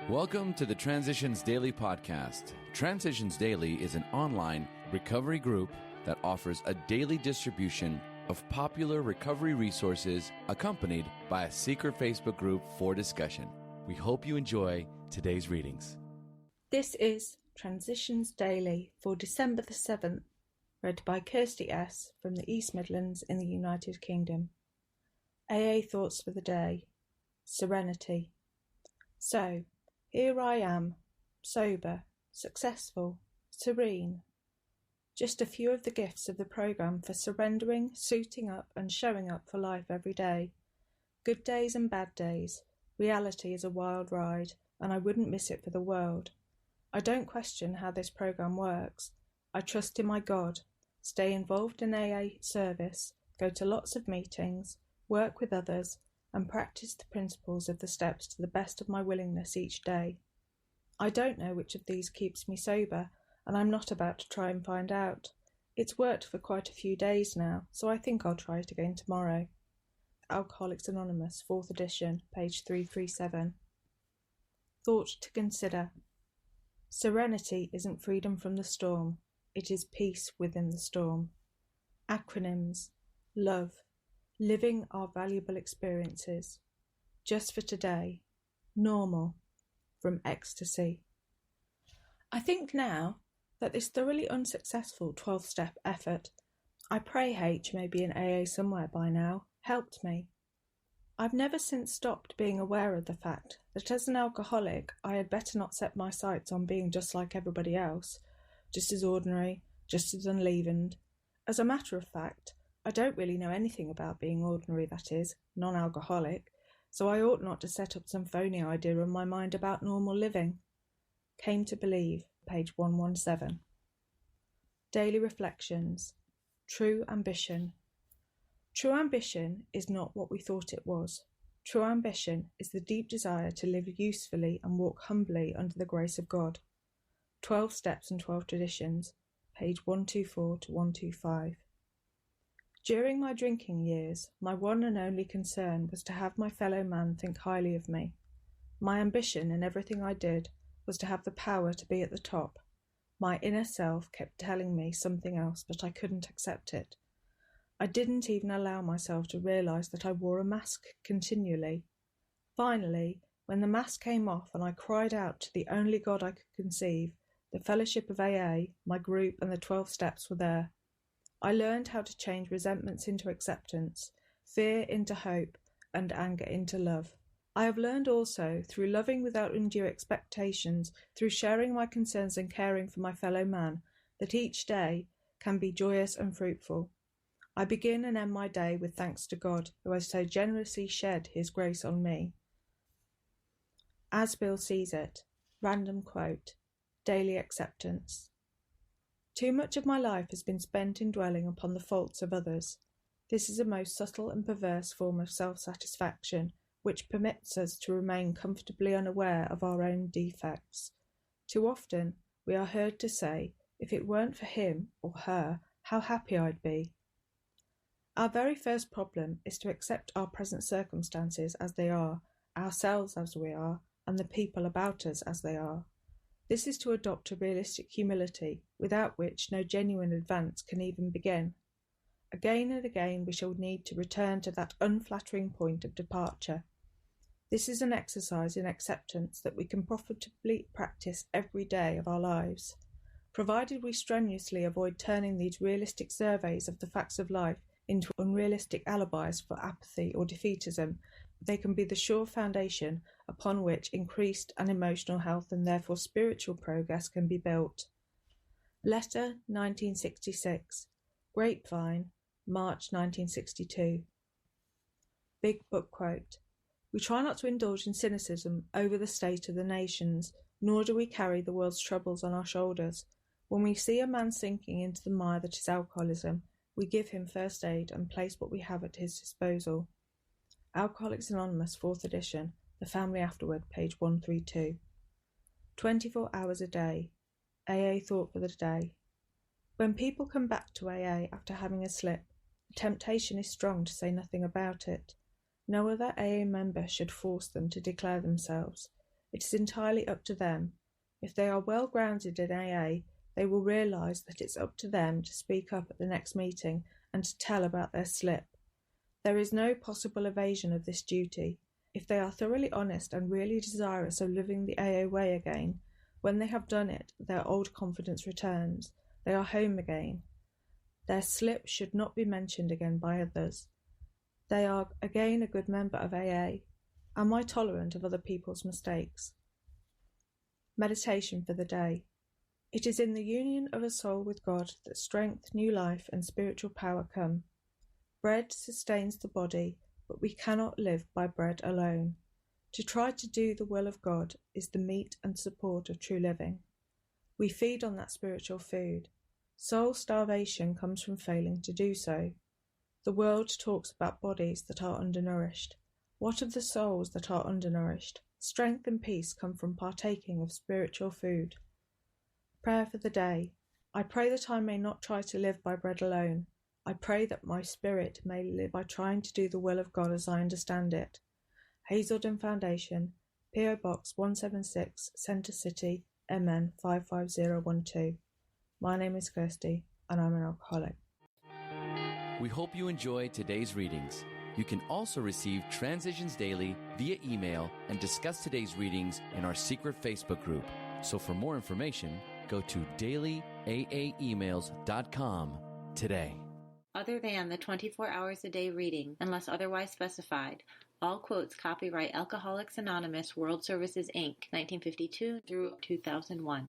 Welcome to the Transitions Daily podcast. Transitions Daily is an online recovery group that offers a daily distribution of popular recovery resources accompanied by a secret Facebook group for discussion. We hope you enjoy today's readings. This is Transitions Daily for December the 7th, read by Kirsty S. from the East Midlands in the United Kingdom. AA Thoughts for the Day. Serenity. So, here I am, sober, successful, serene. Just a few of the gifts of the programme for surrendering, suiting up and showing up for life every day. Good days and bad days. Reality is a wild ride, and I wouldn't miss it for the world. I don't question how this programme works. I trust in my God, stay involved in AA service, go to lots of meetings, work with others, and practice the principles of the steps to the best of my willingness each day. I don't know which of these keeps me sober, and I'm not about to try and find out. It's worked for quite a few days now, so I think I'll try it again tomorrow. Alcoholics Anonymous, 4th edition, page 337. Thought to consider. Serenity isn't freedom from the storm, it is peace within the storm. Acronyms. Love. Living our valuable experiences. Just for today. Normal. From ecstasy. I think now that this thoroughly unsuccessful 12-step effort, I pray H may be in AA somewhere by now, helped me. I've never since stopped being aware of the fact that as an alcoholic I had better not set my sights on being just like everybody else, just as ordinary, just as unleavened. As a matter of fact, I don't really know anything about being ordinary, that is, non-alcoholic, so I ought not to set up some phony idea in my mind about normal living. Came to believe, page 117. Daily Reflections. True Ambition. True ambition is not what we thought it was. True ambition is the deep desire to live usefully and walk humbly under the grace of God. 12 Steps and 12 Traditions, page 124 to 125. During my drinking years, my one and only concern was to have my fellow man think highly of me. My ambition in everything I did was to have the power to be at the top. My inner self kept telling me something else, but I couldn't accept it. I didn't even allow myself to realise that I wore a mask continually. Finally, when the mask came off and I cried out to the only God I could conceive, the Fellowship of AA, my group and the 12 Steps were there. I learned how to change resentments into acceptance, fear into hope, and anger into love. I have learned also, through loving without undue expectations, through sharing my concerns and caring for my fellow man, that each day can be joyous and fruitful. I begin and end my day with thanks to God, who has so generously shed his grace on me. As Bill sees it. Random quote. Daily acceptance. Too much of my life has been spent in dwelling upon the faults of others. This is a most subtle and perverse form of self-satisfaction, which permits us to remain comfortably unaware of our own defects. Too often we are heard to say, if it weren't for him or her, how happy I'd be. Our very first problem is to accept our present circumstances as they are, ourselves as we are, and the people about us as they are. This is to adopt a realistic humility, without which no genuine advance can even begin. Again and again we shall need to return to that unflattering point of departure. This is an exercise in acceptance that we can profitably practice every day of our lives. Provided we strenuously avoid turning these realistic surveys of the facts of life into unrealistic alibis for apathy or defeatism, they can be the sure foundation upon which increased and emotional health and therefore spiritual progress can be built. Letter 1966. Grapevine, March 1962. Big Book Quote. We try not to indulge in cynicism over the state of the nations, nor do we carry the world's troubles on our shoulders. When we see a man sinking into the mire that is alcoholism, we give him first aid and place what we have at his disposal. Alcoholics Anonymous, 4th edition, The Family Afterward, page 132. 24 hours a day. AA Thought for the Day. When people come back to AA after having a slip, the temptation is strong to say nothing about it. No other AA member should force them to declare themselves. It is entirely up to them. If they are well grounded in AA, they will realise that it's up to them to speak up at the next meeting and to tell about their slip. There is no possible evasion of this duty. If they are thoroughly honest and really desirous of living the AA way again, when they have done it, their old confidence returns. They are home again. Their slip should not be mentioned again by others. They are again a good member of AA. Am I tolerant of other people's mistakes? Meditation for the day. It is in the union of a soul with God that strength, new life, and spiritual power come. Bread sustains the body, but we cannot live by bread alone. To try to do the will of God is the meat and support of true living. We feed on that spiritual food. Soul starvation comes from failing to do so. The world talks about bodies that are undernourished. What of the souls that are undernourished? Strength and peace come from partaking of spiritual food. Prayer for the day. I pray that I may not try to live by bread alone. I pray that my spirit may live by trying to do the will of God as I understand it. Hazelden Foundation, P.O. Box 176, Centre City, MN 55012. My name is Kirsty, and I'm an alcoholic. We hope you enjoyed today's readings. You can also receive Transitions Daily via email and discuss today's readings in our secret Facebook group. So for more information, go to dailyaaemails.com today. Other than the 24 hours a day reading, unless otherwise specified, all quotes copyright Alcoholics Anonymous World Services, Inc., 1952 through 2001.